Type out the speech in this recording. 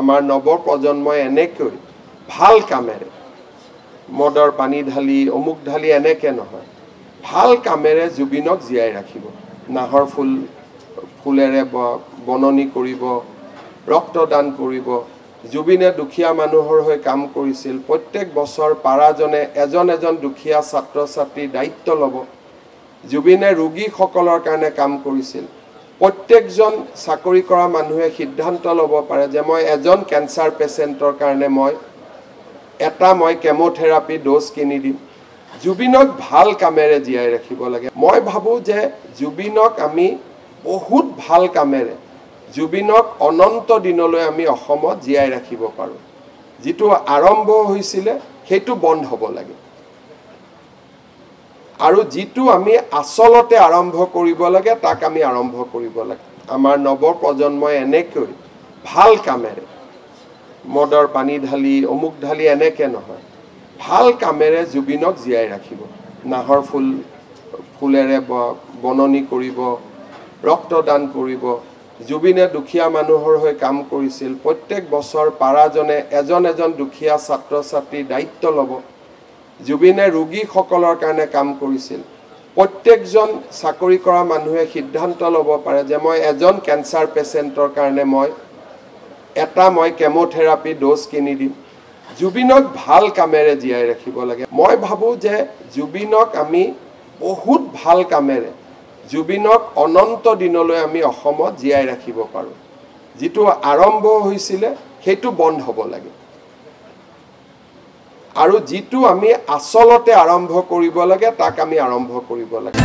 আমাৰ নৱ প্ৰজন্মই এনেকৈ ভাল কামেৰে মদৰ পানী ঢালি অমুক ঢালি এনেকৈ নহয়, ভাল কামেৰে জুবিনক জীয়াই ৰাখিব। নাহৰ ফুলেৰে বননি কৰিব, ৰক্তদান কৰিব। জুবিনে দুখীয়া মানুহৰ হৈ কাম কৰিছিল। প্ৰত্যেক বছৰ পাৰাজনে এজন এজন দুখীয়া ছাত্ৰ ছাত্ৰীৰ দায়িত্ব ল'ব। জুবিনে ৰোগীসকলৰ কাৰণে কাম কৰিছিল। প্ৰত্যেকজন চাকৰি কৰা মানুহে সিদ্ধান্ত ল'ব পাৰে যে মই এজন কেঞ্চাৰ পেচেণ্টৰ কাৰণে মই কেমোথেৰাপি ড'জ কিনি দিম। জুবিনক ভাল কামেৰে জীয়াই ৰাখিব লাগে। মই ভাবোঁ যে জুবিনক আমি বহুত ভাল কামেৰে জুবিনক অনন্ত দিনলৈ আমি অসমত জীয়াই ৰাখিব পাৰোঁ। যিটো আৰম্ভ হৈছিলে সেইটো বন্ধ হ'ব লাগে, আৰু যিটো আমি আচলতে আৰম্ভ কৰিব লাগে তাক আমি আৰম্ভ কৰিব লাগে। আমাৰ নৱ প্ৰজন্মই এনেকৈ ভাল কামেৰে মদৰ পানী ঢালি অমুক ঢালি এনেকৈ নহয়, ভাল কামেৰে জুবিনক জীয়াই ৰাখিব। নাহৰ ফুলেৰে বননি কৰিব, ৰক্তদান কৰিব। জুবিনে দুখীয়া মানুহৰ হৈ কাম কৰিছিল। প্ৰত্যেক বছৰ পাৰাজনে এজন এজন দুখীয়া ছাত্ৰ ছাত্ৰীৰ দায়িত্ব ল'ব। জুবিনে ৰোগীসকলৰ কাৰণে কাম কৰিছিল। প্ৰত্যেকজন চাকৰি কৰা মানুহে সিদ্ধান্ত ল'ব পাৰে যে মই এজন কেঞ্চাৰ পেচেণ্টৰ কাৰণে মই কেমোথেৰাপি ড'জ কিনি দিম। জুবিনক ভাল কামেৰে জীয়াই ৰাখিব লাগে। মই ভাবোঁ যে জুবিনক আমি বহুত ভাল কামেৰে জুবিনক অনন্ত দিনলৈ আমি অসমত জীয়াই ৰাখিব পাৰোঁ। যিটো আৰম্ভ হৈছিলে সেইটো বন্ধ হ'ব লাগে, আৰু যিটো আমি আচলতে আৰম্ভ কৰিব লাগে তাক আমি আৰম্ভ কৰিব লাগে।